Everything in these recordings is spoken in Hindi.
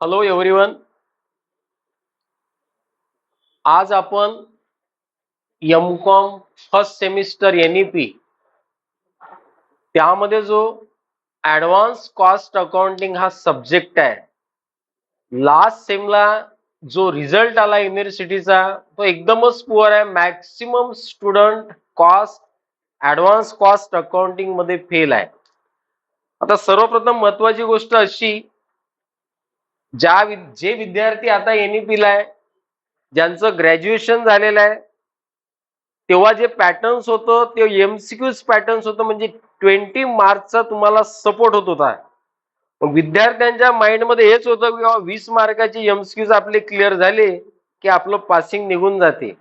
Hello everyone. आज आपण एम.कॉम फर्स्ट सेमिस्टर NEP त्यामध्ये जो ऍडव्हान्स कॉस्ट अकाउंटिंग हा सब्जेक्ट आहे, लास्ट सेमला जो रिझल्ट आला युनिव्हर्सिटीचा तो एकदमच पुअर आहे. Maximum student advance cost accounting मध्ये फेल आहे. आता सर्वप्रथम महत्वाची गोष्ट अशी, जे विद्यार्थी आता NEP ला आहे, ज्यांचं ग्रॅज्युएशन झालेलं आहे, तेव्हा जे पॅटर्न्स होतं ते MCQs पॅटर्न्स होतं, म्हणजे 20 मार्क्सचा तुम्हाला सपोर्ट होत होता. विद्यार्थ्यांच्या माइंड मध्ये हेच होतं की 20 मार्काचे MCQs आपले क्लिअर झाले की आपलं पासिंग निघून जाते.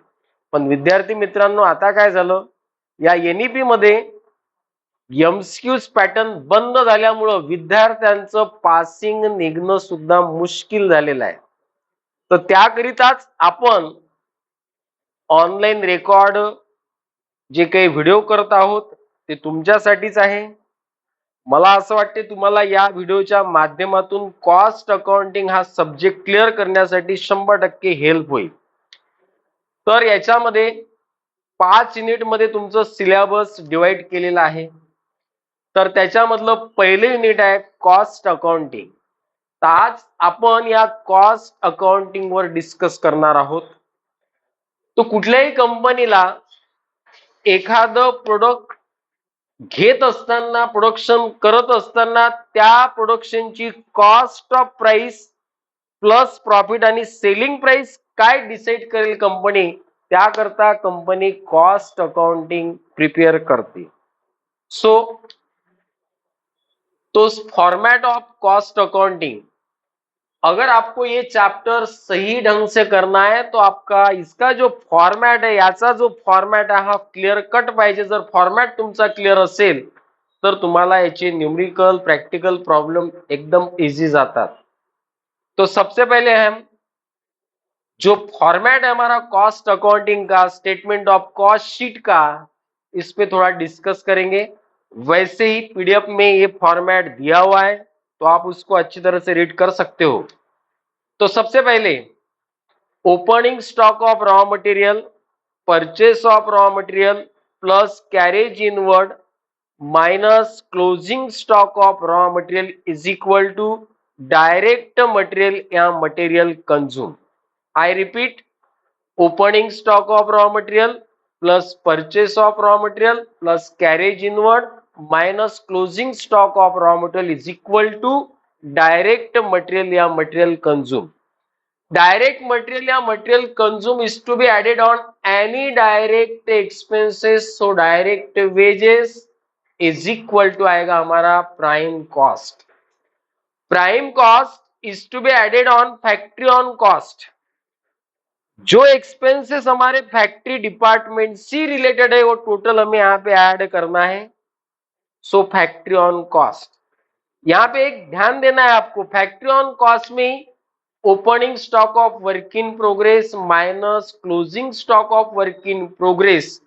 पण विद्यार्थी मित्रांनो, आता काय झालं, या NEP मध्ये MCQs पॅटर्न बंद झाल्यामुळं विद्यार्थ्यांचं पासिंग निघणं सुद्धा मुश्किल झालेलं आहे. तर त्याकरिताच आपण ऑनलाईन रेकॉर्ड जे काही व्हिडिओ करत आहोत ते तुमच्यासाठीच आहे. मला असं वाटते तुम्हाला या व्हिडिओच्या माध्यमातून कॉस्ट अकाउंटिंग हा सब्जेक्ट क्लिअर करण्यासाठी 100% हेल्प होईल. तर याच्यामध्ये 5 युनिट मध्ये तुमचं सिलेबस डिवाइड केलेला आहे. तर त्याच्यामधलं पहिले युनिट आहे कॉस्ट अकाउंटिंग. तर आज आपण या कॉस्ट अकाउंटिंग वर डिस्कस करणार आहोत. तो कुठल्याही कंपनीला एखादं प्रोडक्ट घेत असताना, प्रोडक्शन करत असताना त्या प्रोडक्शनची cost of price plus profit आणि सेलिंग प्राइस काय डिसाइड करेल कंपनी, त्याकरता कंपनी कॉस्ट अकाउंटिंग प्रिपेयर करते. सो तो फॉर्मेट ऑफ कॉस्ट अकाउंटिंग, अगर आपको ये चैप्टर सही ढंग से करना है तो आपका इसका जो फॉर्मेट है, याचा जो फॉर्मेट आहे हा क्लिअर कट पाहिजे. जर फॉर्मेट तुमचा क्लिअर असेल तर तुम्हाला याचे न्यूमेरिकल प्रैक्टिकल प्रॉब्लम एकदम इजी जातात. तो सबसे पहले हम जो फॉर्मेट है हमारा कॉस्ट अकाउंटिंग का, स्टेटमेंट ऑफ कॉस्ट शीट का, इस पे थोड़ा डिस्कस करेंगे. वैसे ही PDF में ये फॉर्मेट दिया हुआ है तो आप उसको अच्छी तरह से रीड कर सकते हो. तो सबसे पहले opening stock of raw material, purchase of raw material plus carriage inward minus closing stock of raw material is equal to direct material या material consume. I repeat, opening stock of raw material plus purchase of raw material plus carriage inward minus closing stock of raw material is equal to direct material या मटेरियल कंज्यूम. Direct material या material consume is to be added on any direct expenses. So direct wages is equal to आएगा हमारा prime cost. Prime cost is to be added on factory on cost. जो एक्सपेंसेस हमारे फैक्ट्री डिपार्टमेंट से रिलेटेड है वो टोटल हमें यहाँ पे ऐड करना है. सो फैक्ट्री ऑन कॉस्ट, यहाँ पे एक ध्यान देना है आपको, फैक्ट्री ऑन कॉस्ट में opening stock of work in progress minus closing stock of work in progress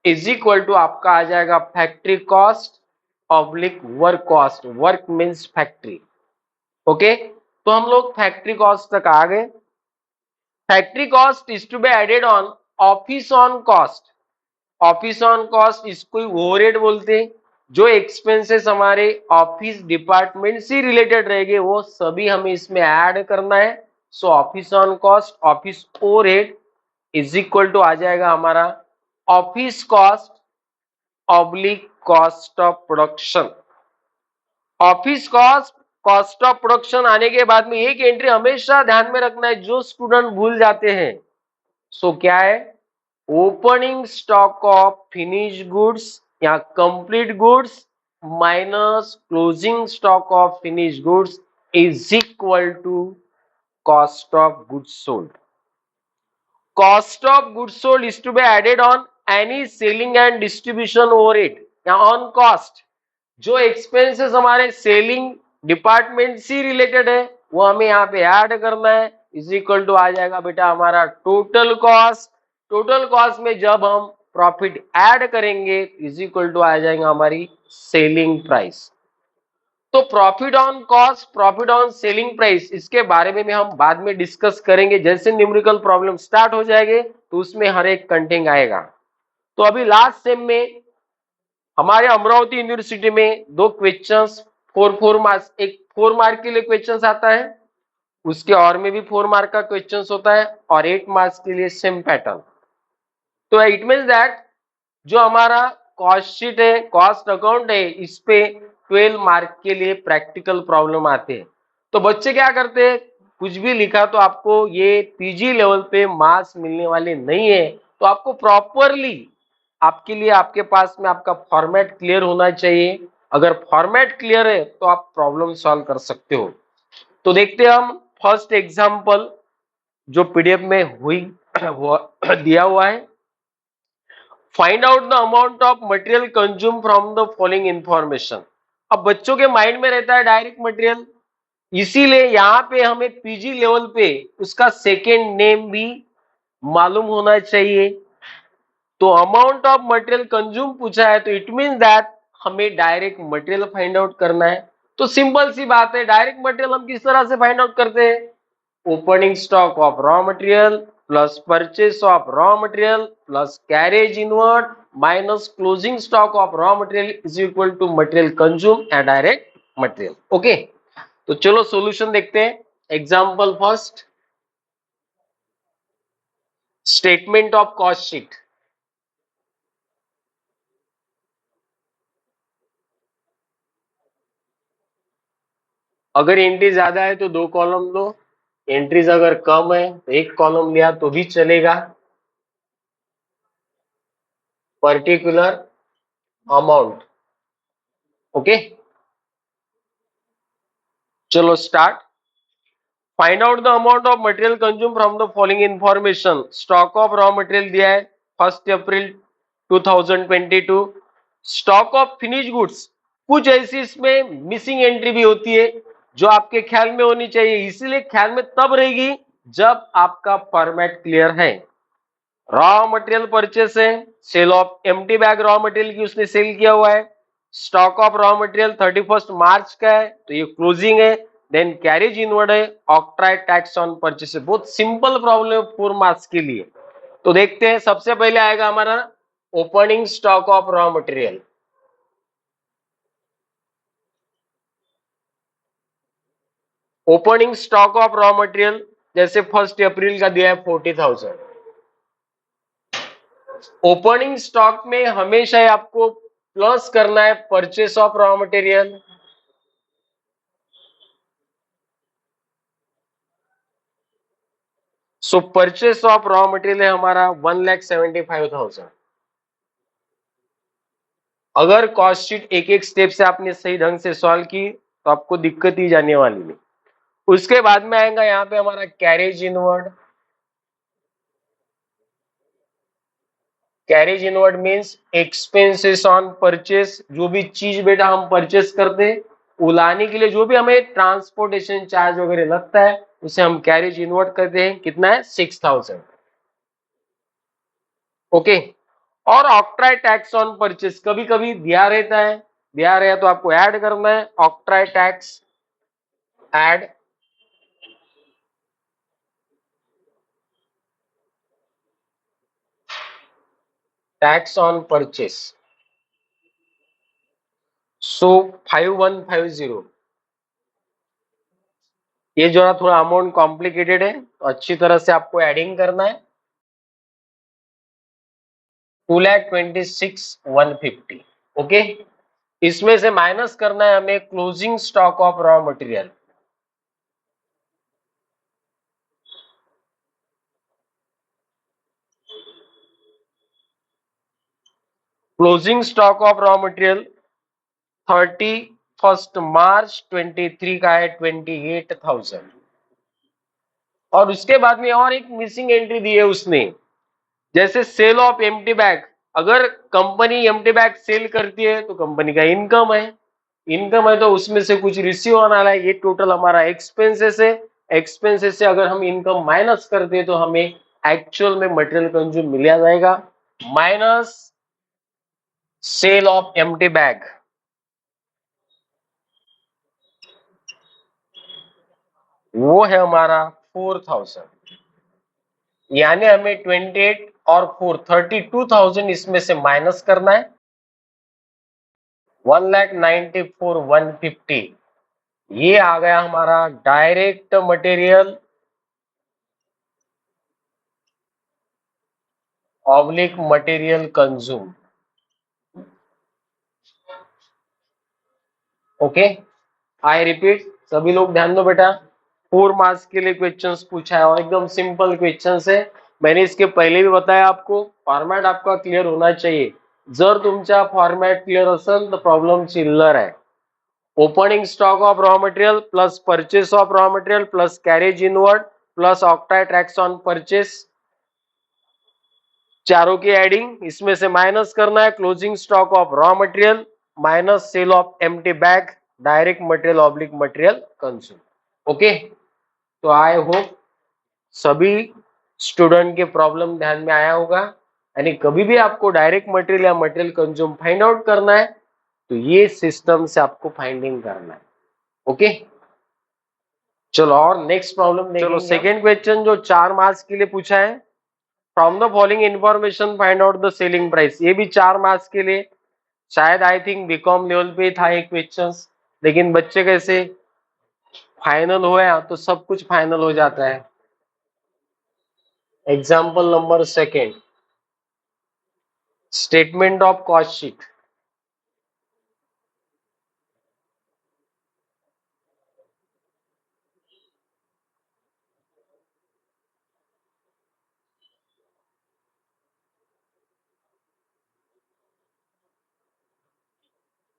is equal to आपका आ जाएगा factory cost oblique work cost. Work means factory. Okay, तो हम लोग फैक्ट्री कॉस्ट तक आ गए. Factory cost is to be added on office on cost. Office on cost इसको ओवरहेड बोलते हैं. जो एक्सपेंसेस हमारे ऑफिस डिपार्टमेंट से रिलेटेड रहेंगे वो सभी हमें इसमें ऐड करना है. So office on cost, office overhead is equal to आ जाएगा हमारा office cost oblique cost of production. Office cost, cost of production आने के बाद में एक एंट्री हमेशा ध्यान में रखना है, जो स्टूडेंट भूल जाते हैं. सो क्या है, opening stock of finish goods या complete goods minus closing stock of finish goods is equal to cost of goods sold. Cost of goods sold is to be added on any selling and distribution overhead या ऑन कॉस्ट. जो एक्सपेंसेस हमारे सेलिंग डिपार्टमेंट से रिलेटेड है वो हमें यहाँ पे ऐड करना है. इज इक्वल टू आ जाएगा बेटा हमारा टोटल कॉस्ट. टोटल कॉस्ट में जब हम प्रॉफिट ऐड करेंगे इज इक्वल टू आ जाएगा हमारी सेलिंग प्राइस. तो profit on cost, profit on selling price, इसके बारे में हम बाद में डिस्कस करेंगे। जैसे न्यूमेरिकल प्रॉब्लम स्टार्ट हो जाएंगे तो उसमें हर एक कंटेंट आएगा। तो अभी लास्ट सेम में हमारे अमरावती यूनिवर्सिटी में दो क्वेश्चंस, 4 मार्क्स, एक 4 मार्क के लिए क्वेश्चंस आता है, उसके और में भी 4 मार्क का क्वेश्चंस होता है, और 8 मार्क्स के लिए सेम पैटर्न। तो इट मीन्स दैट जो हमारा कॉस्ट शीट है, कॉस्ट अकाउंट है, इस पे 12 मार्क के लिए प्रैक्टिकल प्रॉब्लम आते हैं। तो बच्चे क्या करते हैं, कुछ भी लिखा तो आपको ये पीजी लेवल पे मार्क्स मिलने वाले नहीं है। तो आपको प्रॉपरली, आपके लिए आपके पास में आपका फॉर्मेट क्लियर होना चाहिए। अगर फॉर्मेट क्लियर है तो आप प्रॉब्लम सॉल्व कर सकते हो। तो देखते हैं हम फर्स्ट एग्जांपल जो पीडीएफ में हुई दिया हुआ है। Find out the amount of material consume from the following information. अब बच्चों के माइंड में रहता है डायरेक्ट मटेरियल, इसीलिए यहाँ पे हमें पीजी लेवल पे उसका सेकेंड नेम भी मालूम होना चाहिए। तो अमाउंट ऑफ मटेरियल कंज्यूम पूछा है तो इट मीन दैट हमें डायरेक्ट मटेरियल फाइंड आउट करना है। तो सिंपल सी बात है, डायरेक्ट मटेरियल हम किस तरह से फाइंड आउट करते हैं, opening stock of raw material plus purchase of raw material plus carriage inward minus closing stock of raw material is equal to material consume and direct material. Okay, तो चलो सॉल्यूशन देखते हैं। Example first, statement of cost sheet. अगर एंट्री ज्यादा है तो 2 कॉलम लो, एंट्रीज अगर कम है तो 1 कॉलम लिया तो भी चलेगा। पर्टिकुलर अमाउंट, ओके, चलो start. Find out the amount of material consume from the following information. Stock of raw material दिया है 1 अप्रैल 2022। स्टॉक ऑफ फिनिश गुड्स, कुछ ऐसी इसमें मिसिंग एंट्री भी होती है जो आपके ख्याल में होनी चाहिए, इसीलिए ख्याल में तब रहेगी जब आपका फॉर्मेट क्लियर है। रॉ मटेरियल परचेस है, sale of empty bag raw material की उसने सेल किया हुआ है। Stock of raw material 31 March का है तो ये क्लोजिंग है। देन कैरेज इनवर्ड है, ऑक्ट्राइड टैक्स ऑन परचेस है। बहुत सिंपल प्रॉब्लम है 4 मार्क्स के लिए। तो देखते हैं, सबसे पहले आएगा हमारा opening stock of raw material. Opening stock of raw material जैसे 1 अप्रैल का दिया है 40,000। ओपनिंग स्टॉक में हमेशा ही आपको प्लस करना है purchase of raw material. So purchase of raw material है हमारा 1,75,000। अगर कॉस्ट शीट एक एक स्टेप से आपने सही ढंग से सॉल्व की तो आपको दिक्कत ही जाने वाली नहीं। उसके बाद में आएगा यहाँ पे हमारा carriage inward. Carriage inward means expenses on purchase, जो भी चीज बेटा हम परचेस करते हैं उलाने के लिए जो भी हमें ट्रांसपोर्टेशन चार्ज वगैरह लगता है उसे हम कैरेज इनवर्ड करते हैं। कितना है, 6,000। ओके, और ऑक्ट्राई टैक्स ऑन परचेस कभी कभी दिया रहता है, दिया रहा तो आपको ऐड करना है octroi tax, add. Tax on purchase, so 5150। ये जो है थोड़ा अमाउंट कॉम्प्लिकेटेड है तो अच्छी तरह से आपको एडिंग करना है। 2,26,150। ओके, इसमें से माइनस करना है हमें closing stock of raw material. Closing stock of raw material 31 मार्च 23 का है 28,000। और उसके बाद में और एक मिसिंग एंट्री दी है उसने, जैसे सेल ऑफ एम्प्टी बैग। अगर कंपनी एम्प्टी बैग सेल करती है तो कंपनी का इनकम है, इनकम है तो उसमें से कुछ रिसीव होना है, ये टोटल हमारा एक्सपेंसेस है। एक्सपेंसेस से अगर हम इनकम माइनस करते हैं तो हमें एक्चुअल में मटेरियल कंज्यूम मिल जाएगा, minus sale of empty bag. वो है हमारा 4000, यानी हमें 28 और 4 32,000 इसमें से माइनस करना है। 1,94,150 ये आ गया हमारा direct material oblique material consume. Okay, I repeat, सभी लोग ध्यान दो बेटा, 4 मार्क्स के लिए क्वेश्चंस पूछा है और एकदम सिंपल क्वेश्चंस है। मैंने इसके पहले भी बताया आपको, फॉर्मेट आपका क्लियर होना चाहिए। जर तुमचा फॉर्मेट क्लियर असेल तर प्रॉब्लेम चिल्लर आहे। Opening stock of raw material plus purchase of raw material plus carriage inward plus octroi tax on purchase, चारों की एडिंग, इसमें से माइनस करना है closing stock of raw material minus sale of empty bag direct material oblique material consume. Okay, तो आई होप सभी स्टूडेंट के प्रॉब्लम ध्यान में आया होगा। यानी कभी भी आपको डायरेक्ट मटेरियल या मटेरियल कंज्यूम फाइंड आउट करना है तो ये सिस्टम से आपको फाइंडिंग करना है। ओके, चलो और नेक्स्ट प्रॉब्लम देखेंगे। चलो सेकेंड क्वेश्चन जो 4 मार्क्स के लिए पूछा है, from the following information find out the selling price. ये भी 4 मार्क्स के लिए, शायद आई थिंक बीकॉम लेवल पे था ये क्वेश्चन, लेकिन बच्चे कैसे फाइनल हुआ तो सब कुछ फाइनल हो जाता है। Example number second, statement of cost sheet.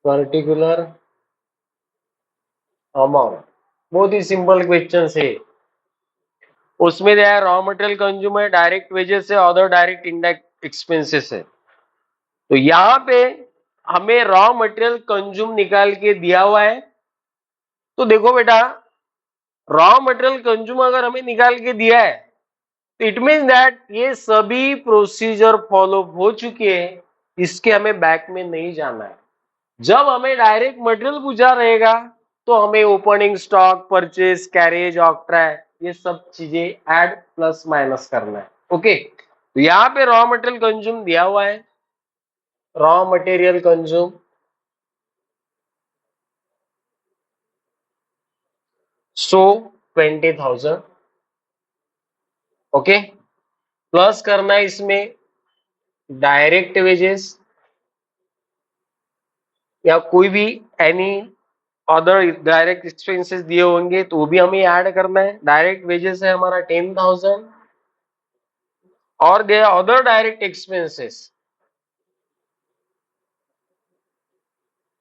Particular amount, बहुत ही सिंपल क्वेश्चन है। उसमें दिया है रॉ मटेरियल कंज्यूम है, डायरेक्ट वेजेस है, अदर डायरेक्ट इनडायरेक्ट एक्सपेंसेस है। तो यहां पे हमें रॉ मटेरियल कंज्यूम निकाल के दिया हुआ है। तो देखो बेटा, रॉ मटेरियल कंज्यूम अगर हमें निकाल के दिया है तो इट मीन दैट ये सभी प्रोसीजर फॉलो हो चुके हैं, इसके हमें बैक में नहीं जाना है। जब हमें डायरेक्ट मटेरियल पूछा रहेगा तो हमें opening stock, purchase, carriage, octroi ये सब चीजें ऐड प्लस माइनस करना है। ओके, तो यहाँ पे रॉ मटेरियल कंज्यूम दिया हुआ है, रॉ मटेरियल कंज्यूम सो 20,000। ओके, प्लस करना है इसमें डायरेक्ट वेजेस या कोई भी एनी अदर डायरेक्ट एक्सपेंसेस दिए होंगे तो वो भी हमें ऐड करना है। डायरेक्ट वेजेस है हमारा 10,000 और the other direct expenses,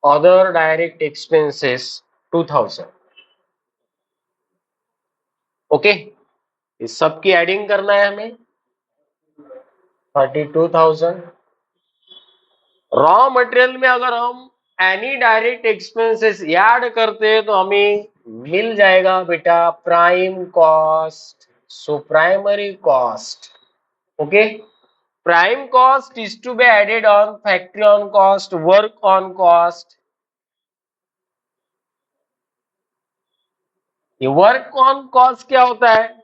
other direct expenses 2,000। Okay, इस सब की एडिंग करना है हमें 32,000। रॉ मटेरियल में अगर हम एनी डायरेक्ट एक्सपेंसेस ऐड करते हैं तो हमें मिल जाएगा बेटा prime cost. So primary cost, okay, prime cost is to be added on factory on cost, work on cost. ये वर्क ऑन कॉस्ट क्या होता है?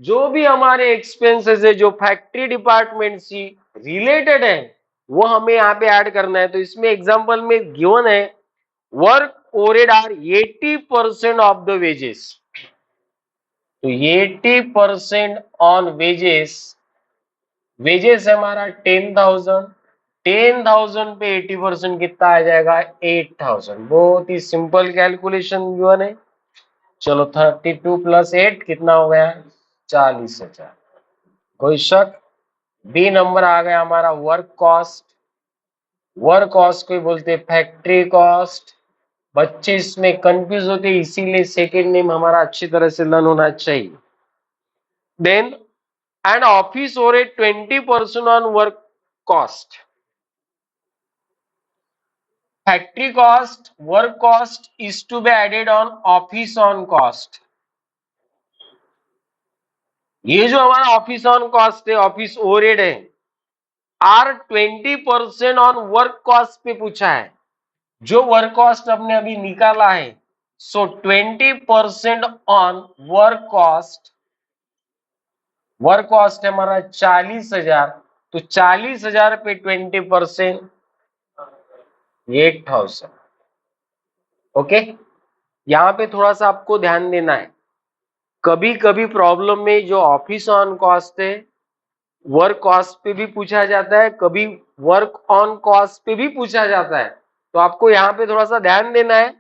जो भी हमारे एक्सपेंसेस है जो फैक्ट्री डिपार्टमेंट से रिलेटेड है वो हमें यहाँ पे ऐड करना है। तो इसमें एग्जांपल में गिवन है work overhead are 80% of the wages. तो 80% ऑन वेजेस, वेजेस है हमारा 10,000, 10,000 पे 80% कितना आ जाएगा 8,000। बहुत ही सिंपल कैलकुलेशन गिवन है। चलो 32 प्लस 8 कितना हो गया 40,000। कोई शक? बी नंबर आ गया हमारा वर्क कॉस्ट। वर्क कॉस्ट को बोलते हैं फैक्ट्री कॉस्ट। बच्चे इसमें कंफ्यूज होते हैं, इसीलिए सेकेंड नेम हमारा अच्छी तरह से लर्न होना चाहिए। Then and office overhead 20% on work cost. Factory cost, work cost is to be added on office on cost. ये जो हमारा ऑफिस ऑन कॉस्ट है, ऑफिस ओवरहेड है, आर 20% ऑन वर्क कॉस्ट पे पूछा है। जो वर्क कॉस्ट हमने अभी निकाला है सो 20% ऑन वर्क कॉस्ट है हमारा 40,000, तो 40,000 पे 20% 8,000। ओके, यहाँ पे थोड़ा सा आपको ध्यान देना है, कभी कभी प्रॉब्लम में जो ऑफिस ऑन कॉस्ट है वर्क कॉस्ट पे भी पूछा जाता है, कभी वर्क ऑन कॉस्ट पे भी पूछा जाता है, तो आपको यहाँ पे थोड़ा सा ध्यान देना है।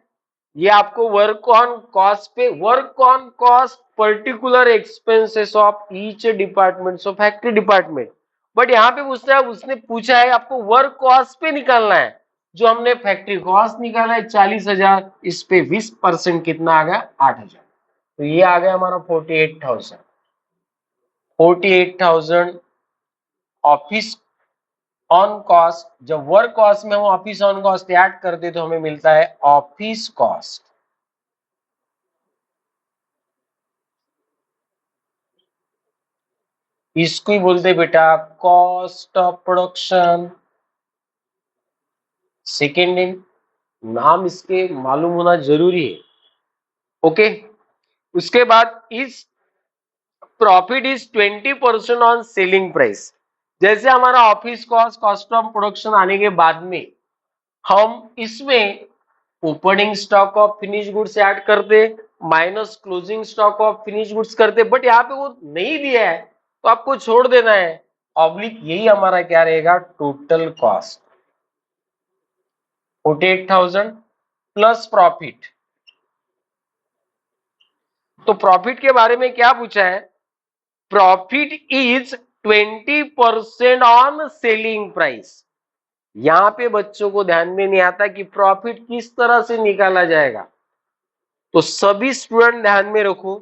ये आपको वर्क ऑन कॉस्ट पे, work on cost particular expenses of each department of factory department, but यहाँ पे उसने पूछा है आपको वर्क कॉस्ट पे निकालना है। जो हमने फैक्ट्री कॉस्ट निकाला है 40,000, इस पे 20% कितना आ गया 8,000, तो ये आ गया हमारा 48,000। 48,000 ऑफिस ऑन कॉस्ट, जब वर्क कॉस्ट में हम ऑफिस ऑन कॉस्ट ऐड करते तो हमें मिलता है ऑफिस कॉस्ट। इसको ही बोलते बेटा कॉस्ट ऑफ प्रोडक्शन। सेकेंड नाम इसके मालूम होना जरूरी है। ओके, उसके बाद इस profit is 20% on selling price. जैसे हमारा office cost, cost of production आने के बाद में हम इसमें opening stock of finish goods add करते minus closing stock of finish goods करते, बट यहाँ पे वो नहीं दिया है तो आपको छोड़ देना है, ऑब्लिक यही हमारा क्या रहेगा टोटल कॉस्ट 48,000 प्लस प्रॉफिट। तो प्रॉफिट के बारे में क्या पूछा है, profit is 20% on selling price. यहां पे बच्चों को ध्यान में नहीं आता कि प्रॉफिट किस तरह से निकाला जाएगा, तो सभी स्टूडेंट ध्यान में रखो,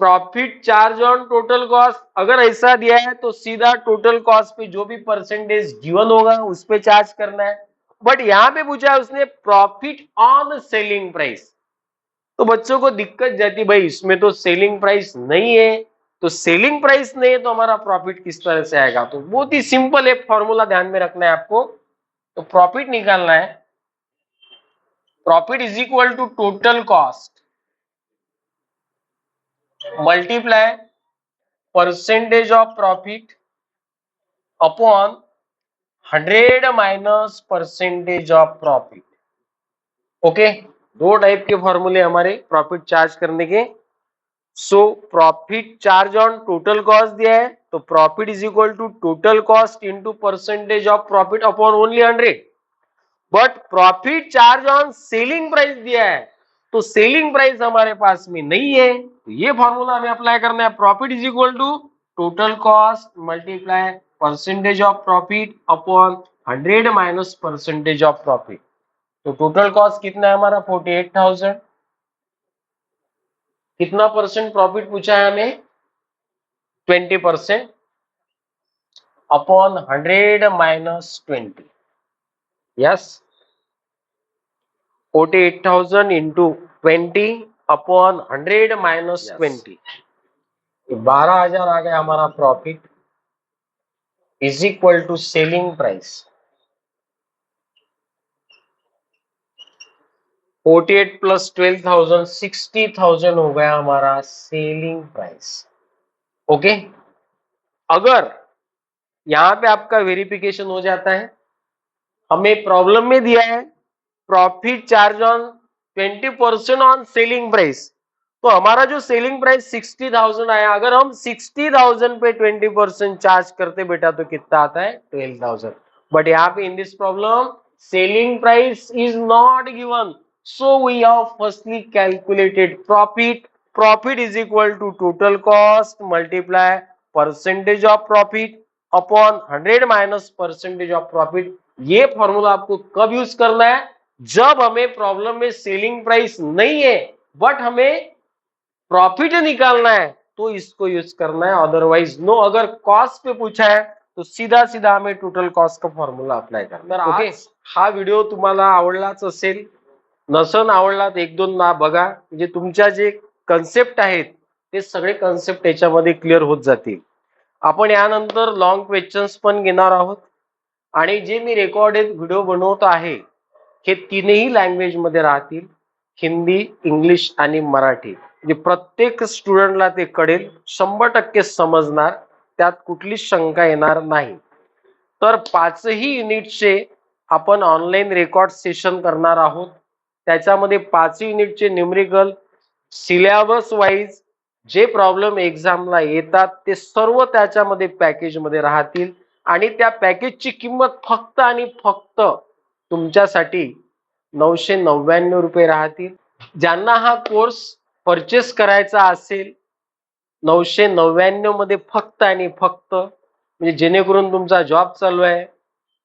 profit charge on total cost, अगर ऐसा दिया है तो सीधा टोटल कॉस्ट पे जो भी परसेंटेज गिवन होगा उस पे चार्ज करना है, बट यहां पे पूछा है उसने प्रॉफिट ऑन सेलिंग प्राइस, तो बच्चों को दिक्कत जाती भाई इसमें तो सेलिंग प्राइस नहीं है, तो सेलिंग प्राइस नहीं है तो हमारा प्रॉफिट किस तरह से आएगा। तो बहुत ही सिंपल एक फॉर्मूला ध्यान में रखना है आपको, तो प्रॉफिट निकालना है, profit is equal to total cost multiply percentage of profit upon 100 minus percentage of profit. Okay, दो टाइप के फॉर्मूले हमारे प्रॉफिट चार्ज करने के। So profit charge on total cost दिया है तो profit is equal to total cost into percentage of profit upon only 100, but profit charge on selling price दिया है तो सेलिंग प्राइस हमारे पास में नहीं है, तो ये फॉर्मूला हमें अप्लाई करना है, profit is equal to total cost multiply percentage of profit upon 100 minus percentage of profit. तो टोटल कॉस्ट कितना है हमारा 48,000, कितना परसेंट प्रॉफिट पूछा है हमें 20% upon 100 minus 20, yes 48,000 into 20 upon 100 minus 20, 12,000 आ गया हमारा profit is equal to selling price 48 plus 12,000 60,000 हो गया हमारा सेलिंग प्राइस। ओके, अगर यहां पे आपका वेरिफिकेशन हो जाता है, हमें प्रॉब्लम में दिया है profit charge on 20% on selling price, तो हमारा जो सेलिंग प्राइस 60,000 आया, अगर हम 60,000 पे 20% चार्ज करते बेटा तो कितना आता है 12,000, बट यहाँ पे in this problem selling price is not given, so we have firstly calculated profit, profit is equal to total cost multiply percentage of profit upon 100 minus percentage of profit. ये फॉर्मूला आपको कब यूज करना है, जब हमें प्रॉब्लम में सेलिंग प्राइस नहीं है बट हमें प्रॉफिट निकालना है तो इसको यूज करना है, अदरवाइज नो। अगर कॉस्ट पे पूछा है तो सीधा सीधा हमें टोटल कॉस्ट का फॉर्म्युला अप्लाई करना। ओके, हा व्हिडिओ तुम्हाला आवडलाच असेल, नसन आवडला तर एक दोन ना बघा, म्हणजे तुमच्या जे कन्सेप्ट आहेत ते सगळे कन्सेप्ट याच्यामध्ये क्लिअर होत जातील। आपण यानंतर लॉंग क्वेश्चन्स पण घेणार आहोत आणि जे मी रेकॉर्डेड व्हिडिओ बनवतो आहे हे तीनही लँग्वेज मध्ये राहतील, हिंदी, इंग्लिश आणि मराठी, म्हणजे प्रत्येक स्टुडंटला ते कळेल, 100% समजणार, त्यात कुठली शंका येणार नाही. तर 5ही युनिटचे आपण ऑनलाईन रेकॉर्ड सेशन करणार आहोत. त्याच्यामध्ये 5 युनिटचे न्यूमेरिकल सिलेबस वाईज जे प्रॉब्लेम एक्झामला येतात ते सर्व त्याच्यामध्ये पॅकेजमध्ये राहतील आणि त्या पॅकेजची किंमत फक्त आणि फक्त तुमच्यासाठी 999 रुपये राहतील. ज्यांना हा कोर्स परचेस करायचा असेल 999 मध्ये फक्त आणि फक्त, म्हणजे जेणेकरून तुमचा जॉब चालू आहे,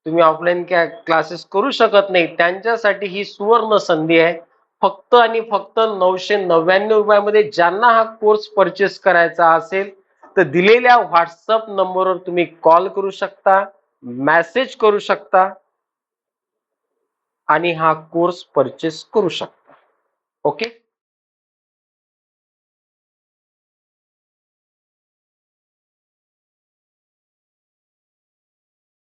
तुम्ही ऑफलाईन क्लासेस करू शकत नाही, त्यांच्यासाठी ही सुवर्ण संधी आहे. फक्त आणि फक्त 999 रुपयामध्ये ज्यांना हा कोर्स परचेस करायचा असेल तर दिलेल्या व्हॉट्सअप नंबरवर तुम्ही कॉल करू शकता, मेसेज करू शकता आणि हा कोर्स परचेस करू शकता. ओके.